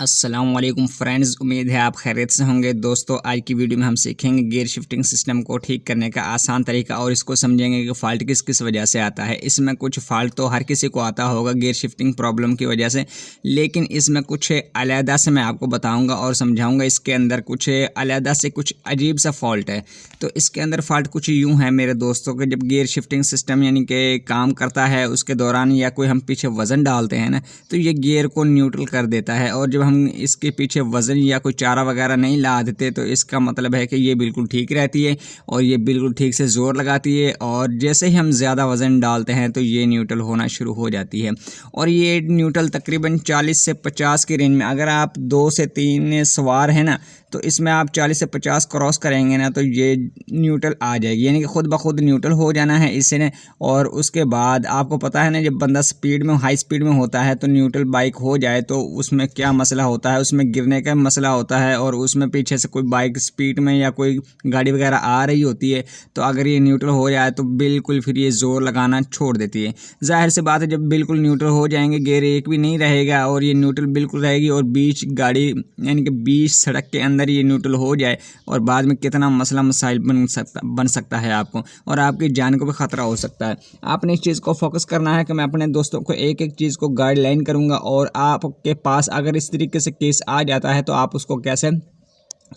अस्सलाम वालेकुम फ्रेंड्स, उम्मीद है आप खैरियत से होंगे। दोस्तों, आज की वीडियो में हम सीखेंगे गियर शिफ्टिंग सिस्टम को ठीक करने का आसान तरीका और इसको समझेंगे कि फ़ाल्ट किस किस वजह से आता है। इसमें कुछ फ़ाल्ट तो हर किसी को आता होगा गियर शिफ्टिंग प्रॉब्लम की वजह से, लेकिन इसमें कुछ अलहदा से मैं आपको बताऊंगा और समझाऊंगा। इसके अंदर कुछ अलहदा से कुछ अजीब सा फॉल्ट है। तो इसके अंदर फ़ाल्ट कुछ यूँ है मेरे दोस्तों कि जब गियर शिफ्टिंग सिस्टम यानी कि काम करता है उसके दौरान या कोई हम पीछे वज़न डालते हैं ना, तो ये गियर को न्यूट्रल कर देता है। और जब हम इसके पीछे वज़न या कोई चारा वगैरह नहीं ला देते तो इसका मतलब है कि ये बिल्कुल ठीक रहती है और ये बिल्कुल ठीक से ज़ोर लगाती है। और जैसे ही हम ज़्यादा वज़न डालते हैं तो ये न्यूट्रल होना शुरू हो जाती है। और ये न्यूट्रल तकरीबन 40 से 50 की रेंज में, अगर आप 2 से 3 सवार हैं ना, तो इसमें आप 40 से 50 क्रॉस करेंगे ना तो ये न्यूट्रल आ जाएगी, यानी कि खुद ब खुद न्यूट्रल हो जाना है इसने। और उसके बाद आपको पता है ना, जब बंदा स्पीड में हाई स्पीड में होता है तो न्यूट्रल बाइक हो जाए तो उसमें क्या मसला होता है, उसमें गिरने का मसला होता है। और उसमें पीछे से कोई बाइक स्पीड में या कोई गाड़ी वगैरह आ रही होती है तो अगर ये न्यूट्रल हो जाए तो बिल्कुल फिर ये ज़ोर लगाना छोड़ देती है। जाहिर सी बात है, जब बिल्कुल न्यूट्रल हो जाएंगे, गियर एक भी नहीं रहेगा और ये न्यूट्रल बिल्कुल रहेगी और बीच गाड़ी यानी कि बीच सड़क के अंदर ये न्यूट्रल हो जाए और बाद में कितना मसला मसाइल बन सकता है आपको, और आपकी जान को भी ख़तरा हो सकता है। आपने इस चीज़ को फोकस करना है कि मैं अपने दोस्तों को एक एक चीज़ को गाइडलाइन करूँगा और आपके पास अगर इस तरीके से केस आ जाता है तो आप उसको कैसे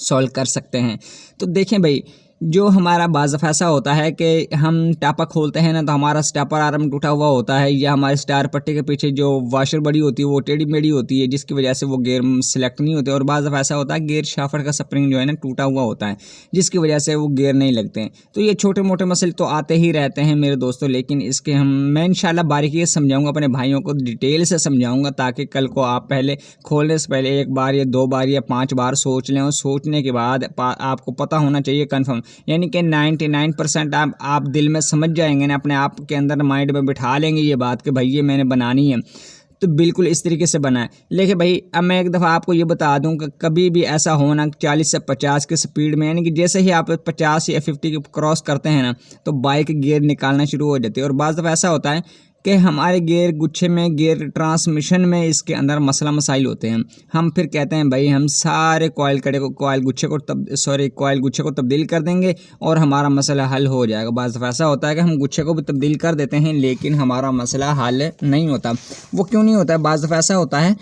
सॉल्व कर सकते हैं। तो देखें भाई, जो हमारा बाज़ दफ़ा ऐसा होता है कि हम टापा खोलते हैं ना तो हमारा स्टापर आर्म टूटा हुआ होता है, या हमारे स्टार पट्टी के पीछे जो वाशर बड़ी होती है वो टेढ़ी मेढ़ी होती है, जिसकी वजह से वो गियर सेलेक्ट नहीं होते। और बाज़ दफ़ा ऐसा होता है गियर शाफ्ट का स्प्रिंग जो है ना टूटा हुआ होता है, जिसकी वजह से वो गियर नहीं लगते हैं। तो ये छोटे मोटे मसले तो आते ही रहते हैं मेरे दोस्तों, लेकिन इसके मैं इंशाल्लाह बारीकी से समझाऊँगा, अपने भाइयों को डिटेल से समझाऊँगा, ताकि कल को आप पहले खोलने से पहले 1 बार या 2 बार या 5 बार सोच लें। और सोचने के बाद आपको पता होना चाहिए कन्फर्म, यानी कि 99% आप दिल में समझ जाएंगे ना, अपने आप के अंदर माइंड में बिठा लेंगे ये बात कि भाई ये मैंने बनानी है, तो बिल्कुल इस तरीके से बना है। लेकिन भाई अब मैं एक दफ़ा आपको ये बता दूं कि कभी भी ऐसा होना 40 से 50 की स्पीड में, यानी कि जैसे ही आप 50 या 50 की क्रॉस करते हैं ना तो बाइक गियर निकालना शुरू हो जाती है। और बाज़ दफ़ा ऐसा होता है कि हमारे गियर गुच्छे में, गियर ट्रांसमिशन में इसके अंदर मसला मसाइल होते हैं। हम फिर कहते हैं भाई हम सारे कॉइल गुच्छे को तब्दील कर देंगे और हमारा मसला हल हो जाएगा। बाज़ दफ़ा ऐसा होता है कि हम गुच्छे को भी तब्दील कर देते हैं लेकिन हमारा मसला हल नहीं होता। वो क्यों नहीं होता है? बाज़ दफ़ा ऐसा होता है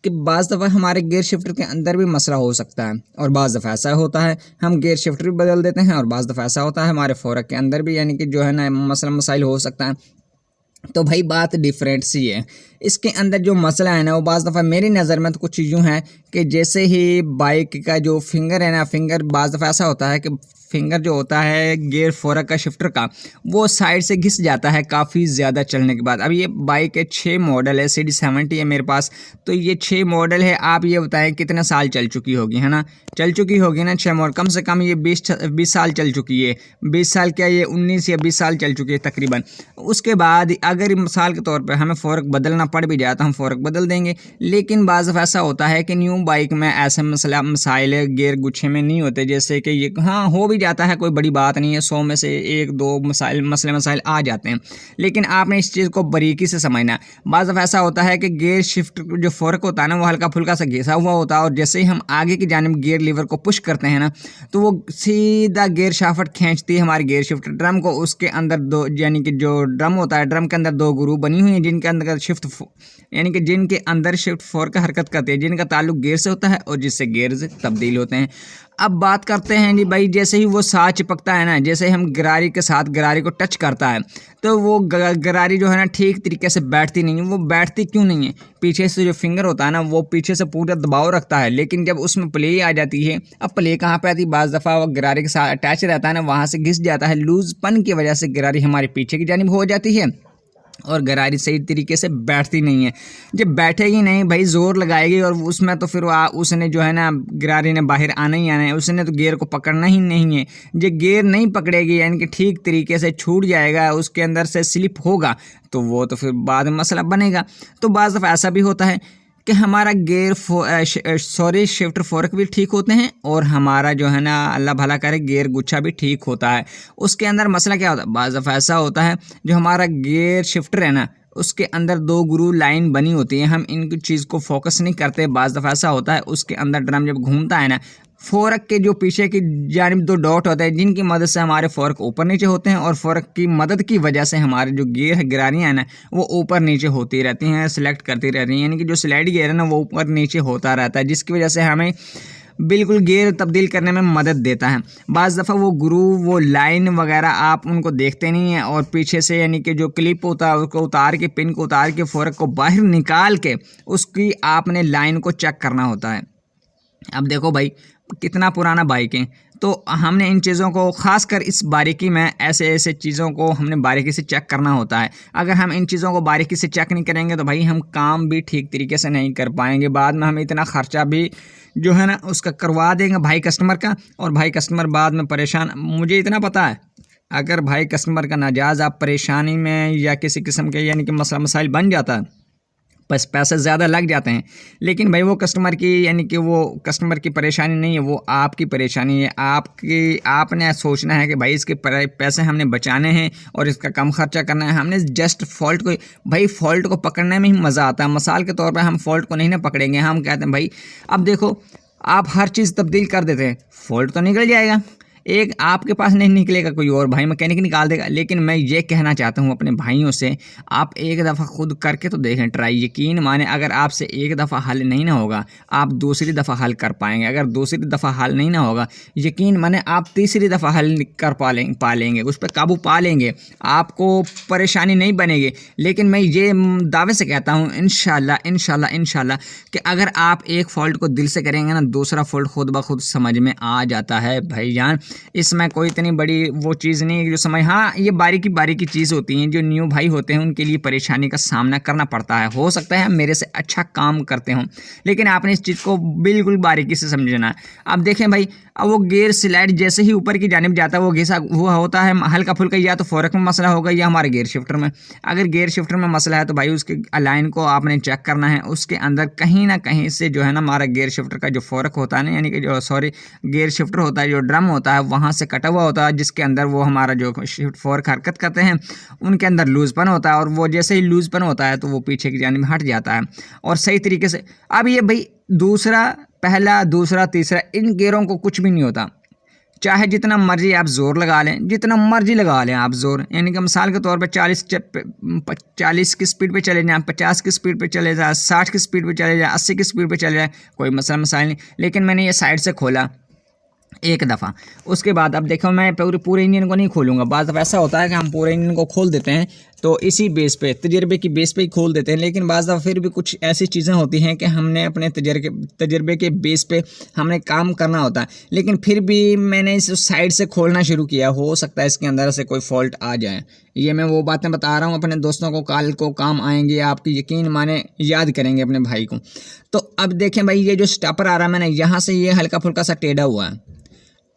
कि बाज़ दफ़ा हमारे गियर शिफ्टर के अंदर भी मसला हो सकता है, और बाज़ दफ़ा ऐसा होता है हम गियर शिफ्टर भी बदल देते हैं, और बाज़ दफ़ा ऐसा होता है हमारे फोरक के अंदर भी यानी कि जो है ना मसला मसाइल हो सकता है। तो भाई बात डिफरेंट सी है। इसके अंदर जो मसला है ना वो बाज़ दफ़ा मेरी नज़र में तो कुछ यूँ है कि जैसे ही बाइक का जो फिंगर है ना, फिंगर बाज़ दफ़ा ऐसा होता है कि फिंगर जो होता है गियर फोरक का शिफ्टर का, वो साइड से घिस जाता है काफ़ी ज़्यादा चलने के बाद। अब ये बाइक है 6 मॉडल है, CD70 है मेरे पास, तो ये 6 मॉडल है। आप ये बताएं कितने साल चल चुकी होगी, है ना? चल चुकी होगी ना 6 मॉडल, कम से कम ये 20 साल चल चुकी है। 20 साल क्या, ये 19 या 20 साल चल चुकी है तकरीबन। उसके बाद अगर मिसाल के तौर पर हमें फोरक बदलना पड़ भी जाए तो हम फोरक बदल देंगे, लेकिन बाज़ दफ़ा ऐसा होता है कि न्यू बाइक में ऐसे मसाइल गियर गुच्छे में नहीं होते। जैसे कि ये हाँ हो भी जाता है, कोई बड़ी बात नहीं है, 100 में से 1-2 मसले मसाइल आ जाते हैं, लेकिन आपने इस चीज़ को बारीकी से समझना है। बाज़ दफ़ा ऐसा होता है कि गियर शिफ्ट जो फोरक होता है ना वो हल्का फुल्का सा घिसा हुआ होता है, और जैसे ही हम आगे की जानिब गियर लीवर को पुश करते हैं ना तो वो सीधा गियर शाफ्ट खींचती है हमारे गियर शिफ्ट ड्रम को। उसके अंदर दो, यानी कि जो ड्रम होता है, ड्रम के अंदर 2 ग्रुप बनी हुई हैं जिनके अंदर जिनके अंदर शिफ्ट फोरक हरकत करती है, जिनका ताल्लुक गियर से होता है और जिससे गियर से तब्दील होते हैं। अब बात करते हैं जी भाई, जैसे ही वो साथ चिपकता है ना, जैसे हम गरारी के साथ गरारी को टच करता है तो वो गरारी जो है ना ठीक तरीके से बैठती नहीं है। वो बैठती क्यों नहीं है? पीछे से जो फिंगर होता है ना वो पीछे से पूरा दबाव रखता है, लेकिन जब उसमें प्ले आ जाती है, अब प्ले कहाँ पे आती है? बाज़ दफ़ा वो गरारी के साथ अटैच रहता है ना, वहाँ से घिस जाता है। लूजपन की वजह से गरारी हमारे पीछे की जानिब हो जाती है और गरारी सही तरीके से बैठती नहीं है। जब बैठेगी नहीं भाई, जोर लगाएगी और उसमें तो फिर उसने जो है ना गरारी ने बाहर आना ही आना है, उसने तो गियर को पकड़ना ही नहीं है। जो गियर नहीं पकड़ेगी यानी कि ठीक तरीके से छूट जाएगा, उसके अंदर से स्लिप होगा, तो वो तो फिर बाद में मसला बनेगा। तो बाज़ दफ़ा ऐसा भी होता है कि हमारा शिफ्टर फोरक भी ठीक होते हैं और हमारा जो है ना अल्लाह भला करे गियर गुच्छा भी ठीक होता है। उसके अंदर मसला क्या होता है? बाज़ दफ़ा ऐसा होता है जो हमारा गियर शिफ्टर है ना उसके अंदर 2 ग्रू लाइन बनी होती है, हम इनकी चीज़ को फोकस नहीं करते। बाज़ दफ़ा ऐसा होता है उसके अंदर ड्रम जब घूमता है ना, फोर्क के जो पीछे की जानिब 2 डॉट होते हैं जिनकी मदद से हमारे फोर्क ऊपर नीचे होते हैं, और फोर्क की मदद की वजह से हमारे जो गियर है, गिरारियाँ हैं ना, वो ऊपर नीचे होती रहती हैं, सेलेक्ट करती रहती हैं। यानी कि जो स्लाइड गियर है ना वो ऊपर नीचे होता रहता है, जिसकी वजह से हमें बिल्कुल गियर तब्दील करने में मदद देता है। बाज़ दफ़ा वो ग्रू, वो लाइन वगैरह आप उनको देखते नहीं हैं, और पीछे से यानी कि जो क्लिप होता है उसको उतार के, पिन को उतार के फोर्क को बाहर निकाल के उसकी आपने लाइन को चेक करना होता है। अब देखो भाई कितना पुराना बाइक है, तो हमने इन चीज़ों को ख़ासकर इस बारीकी में ऐसे चीज़ों को हमने बारीकी से चेक करना होता है। अगर हम इन चीज़ों को बारीकी से चेक नहीं करेंगे तो भाई हम काम भी ठीक तरीके से नहीं कर पाएंगे। बाद में हम इतना ख़र्चा भी जो है ना उसका करवा देंगे भाई कस्टमर का, और भाई कस्टमर बाद में परेशान। मुझे इतना पता है अगर भाई कस्टमर का नाजायज़ आप परेशानी में या किसी किस्म के यानी कि मसला मसाइल बन जाता है, बस पैसे ज़्यादा लग जाते हैं, लेकिन भाई वो कस्टमर की यानी कि वो कस्टमर की परेशानी नहीं है, वो आपकी परेशानी है। आपने सोचना है कि भाई इसके पैसे हमने बचाने हैं और इसका कम खर्चा करना है। हमने जस्ट फॉल्ट को, भाई फॉल्ट को पकड़ने में ही मज़ा आता है। मिसाल के तौर पर हम फॉल्ट को नहीं ना पकड़ेंगे, हम कहते हैं भाई अब देखो आप हर चीज़ तब्दील कर देते हैं, फॉल्ट तो निकल जाएगा, एक आपके पास नहीं निकलेगा, कोई और भाई मैकेनिक निकाल देगा। लेकिन मैं ये कहना चाहता हूँ अपने भाइयों से, आप एक दफ़ा खुद करके तो देखें ट्राई। यकीन माने अगर आपसे एक दफ़ा हल नहीं ना होगा, आप दूसरी दफ़ा हल कर पाएंगे। अगर दूसरी दफ़ा हल नहीं ना होगा, यकीन माने आप तीसरी दफ़ा हल कर पा लेंगे, उस पर काबू पा लेंगे, आपको परेशानी नहीं बनेगी। लेकिन मैं ये दावे से कहता हूँ इंशाल्लाह इंशाल्लाह इंशाल्लाह कि अगर आप एक फ़ॉल्ट को दिल से करेंगे ना, दूसरा फ़ॉल्ट खुद ब खुद समझ में आ जाता है भाईजान। इसमें कोई इतनी बड़ी वो चीज़ नहीं है जो समझ, हाँ ये बारीकी चीज़ होती हैं, जो न्यू भाई होते हैं उनके लिए परेशानी का सामना करना पड़ता है। हो सकता है मेरे से अच्छा काम करते हों, लेकिन आपने इस चीज़ को बिल्कुल बारीकी से समझना है। अब देखें भाई, अब वो गियर स्लाइड जैसे ही ऊपर की जानिब जाता है वो घिसा हुआ होता है हल्का फुल्का, या तो फोर्क में मसला होगा या हमारे गियर शिफ्टर में। अगर गियर शिफ्टर में मसला है तो भाई उसके अलाइन को आपने चेक करना है, उसके अंदर कहीं ना कहीं से जो है ना हमारा गियर शिफ्टर का जो फोर्क होता है ना, यानी कि जो गियर शिफ्टर होता है, जो ड्रम होता है वहाँ से कटा हुआ होता है, जिसके अंदर वो हमारा जो शिफ्ट फोर्क हरकत करते हैं उनके अंदर लूजपन होता है, और वो जैसे ही लूजपन होता है तो वो पीछे की जानिब हट जाता है और सही तरीके से। अब ये भाई दूसरा, पहला, दूसरा, तीसरा, इन गियरों को कुछ भी नहीं होता, चाहे जितना मर्जी आप जोर लगा लें, जितना मर्जी लगा लें आप जोर, यानी कि मिसाल के तौर पर 40 की स्पीड पे चले जाएं, 50 की स्पीड पे चले जाए, 60 की स्पीड पे चले जाए, 80 की स्पीड पे चले जाए, कोई मसाइल नहीं। लेकिन मैंने ये साइड से खोला एक दफ़ा, उसके बाद अब देखो मैं पूरे इंजन को नहीं खोलूँगा। बाज़ दफ़ा ऐसा होता है कि हम पूरे इंजन को खोल देते हैं तो इसी बेस पे, तजर्बे की बेस पे ही खोल देते हैं, लेकिन बाज़ दफ़ा फिर भी कुछ ऐसी चीज़ें होती हैं कि हमने अपने तजर्बे के बेस पे हमने काम करना होता है। लेकिन फिर भी मैंने इस साइड से खोलना शुरू किया, हो सकता है इसके अंदर से कोई फॉल्ट आ जाए। ये मैं वो बातें बता रहा हूँ अपने दोस्तों को, कल को काम आएंगे, आपकी यकीन माने याद करेंगे अपने भाई को। तो अब देखें भाई, ये जो स्टॉपर आ रहा है मैंने यहाँ से, ये हल्का फुल्का सा टेढ़ा हुआ है।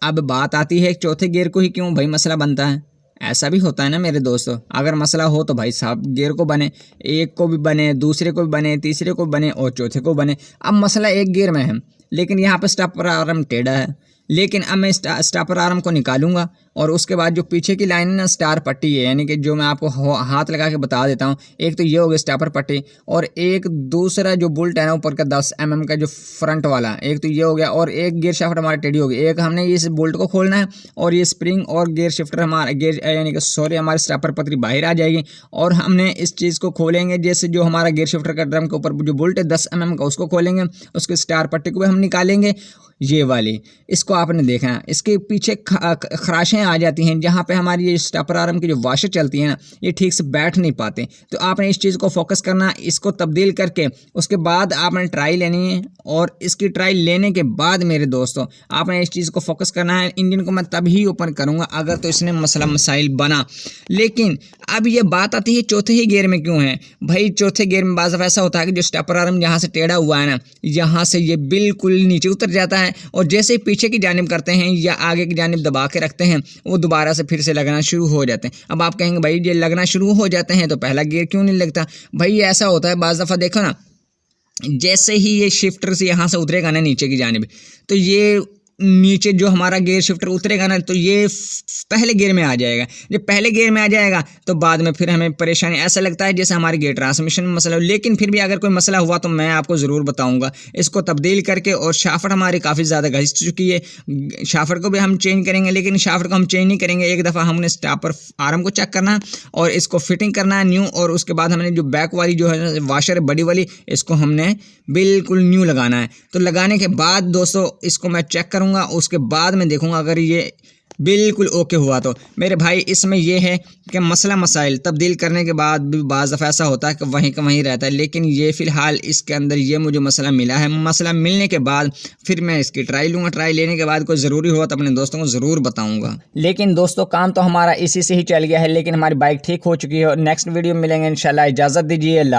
अब बात आती है चौथे गियर को ही क्यों भाई मसला बनता है। ऐसा भी होता है ना मेरे दोस्तों, अगर मसला हो तो भाई साहब गियर को बने, एक को भी बने, दूसरे को भी बने, तीसरे को बने और चौथे को बने। अब मसला एक गियर में है, लेकिन यहाँ पर स्टॉपर आर्म टेढ़ा है। लेकिन अब मैं स्टॉपर आर्म को निकालूंगा और उसके बाद जो पीछे की लाइन है ना, स्टार पट्टी है, यानी कि जो मैं आपको हाथ लगा के बता देता हूँ। एक तो ये हो गया स्टॉपर पट्टी, और एक दूसरा जो बुल्ट है ना ऊपर का 10 mm का जो फ्रंट वाला, एक तो ये हो गया, और एक गियर शिफ्टर हमारा टेढ़ी होगी। एक हमने इस बोल्ट को खोलना है और ये स्प्रिंग और गियर शिफ्टर हमारा यानी कि हमारी स्टॉपर पट्टी बाहर आ जाएगी, और हमने इस चीज़ को खोलेंगे। जैसे जो हमारा गियर शिफ्टर का ड्रम के ऊपर जो बुल्ट है 10 mm का, उसको खोलेंगे, उसके स्टार पट्टी को भी हम निकालेंगे, ये वाली। इसको आपने देखना है, इसके पीछे खराशें आ जाती हैं जहाँ पे हमारी ये स्टॉपर आर्म की जो वाशर चलती है ना, ये ठीक से बैठ नहीं पाते। तो आपने इस चीज़ को फोकस करना, इसको तब्दील करके उसके बाद आपने ट्राई लेनी है, और इसकी ट्राई लेने के बाद मेरे दोस्तों आपने इस चीज़ को फोकस करना है। इंजन को मैं तभी ओपन करूँगा अगर तो इसने मसला मसाइल बना। लेकिन अब ये बात आती है चौथे ही गियर में क्यों है भाई। चौथे गियर में बाज़ ऐसा होता है कि जो स्टॉपर आर्म यहाँ से टेढ़ा हुआ है ना, यहाँ से ये बिल्कुल नीचे उतर जाता है, और जैसे ही पीछे की जानिब करते हैं या आगे की जानिब दबा के रखते हैं, वो दोबारा से फिर से लगना शुरू हो जाते हैं। अब आप कहेंगे भाई ये लगना शुरू हो जाते हैं तो पहला गियर क्यों नहीं लगता। भाई ऐसा होता है बाज़ दफ़ा, देखो ना, जैसे ही ये शिफ्टर से यहाँ से उतरेगा ना नीचे की जानिब, तो ये नीचे जो हमारा गियर शिफ्टर उतरेगा ना, तो ये पहले गियर में आ जाएगा। जब पहले गियर में आ जाएगा तो बाद में फिर हमें परेशानी, ऐसा लगता है जैसे हमारे गियर ट्रांसमिशन में मसला हो। लेकिन फिर भी अगर कोई मसला हुआ तो मैं आपको ज़रूर बताऊंगा इसको तब्दील करके। और शाफ्ट हमारी काफ़ी ज़्यादा घिस चुकी है, शाफ्ट को भी हम चेंज करेंगे। लेकिन शाफ्ट को हम चेंज नहीं करेंगे, एक दफ़ा हमने स्टॉपर आर्म को चेक करना और इसको फिटिंग करना है न्यू। और उसके बाद हमने जो बैक वाली जो है वाशर बड़ी वाली, इसको हमने बिल्कुल न्यू लगाना है। तो लगाने के बाद दोस्तों इसको मैं चेक करूंगा, उसके बाद मैं देखूंगा अगर ये बिल्कुल ओके हुआ तो मेरे भाई इसमें यह है कि मसला मसाइल तब्दील करने के बाद भी बाज़ दफ़ा ऐसा होता है कि वहीं का वहीं रहता है। लेकिन ये फ़िलहाल इसके अंदर ये मुझे मसला मिला है। मसला मिलने के बाद फिर मैं इसकी ट्राई लूँगा, ट्राई लेने के बाद कोई ज़रूरी हुआ तो अपने दोस्तों को ज़रूर बताऊँगा। लेकिन दोस्तों काम तो हमारा इसी से ही चल गया है, लेकिन हमारी बाइक ठीक हो चुकी है। और नेक्स्ट वीडियो में मिलेंगे इंशाल्लाह। इजाज़त दीजिए।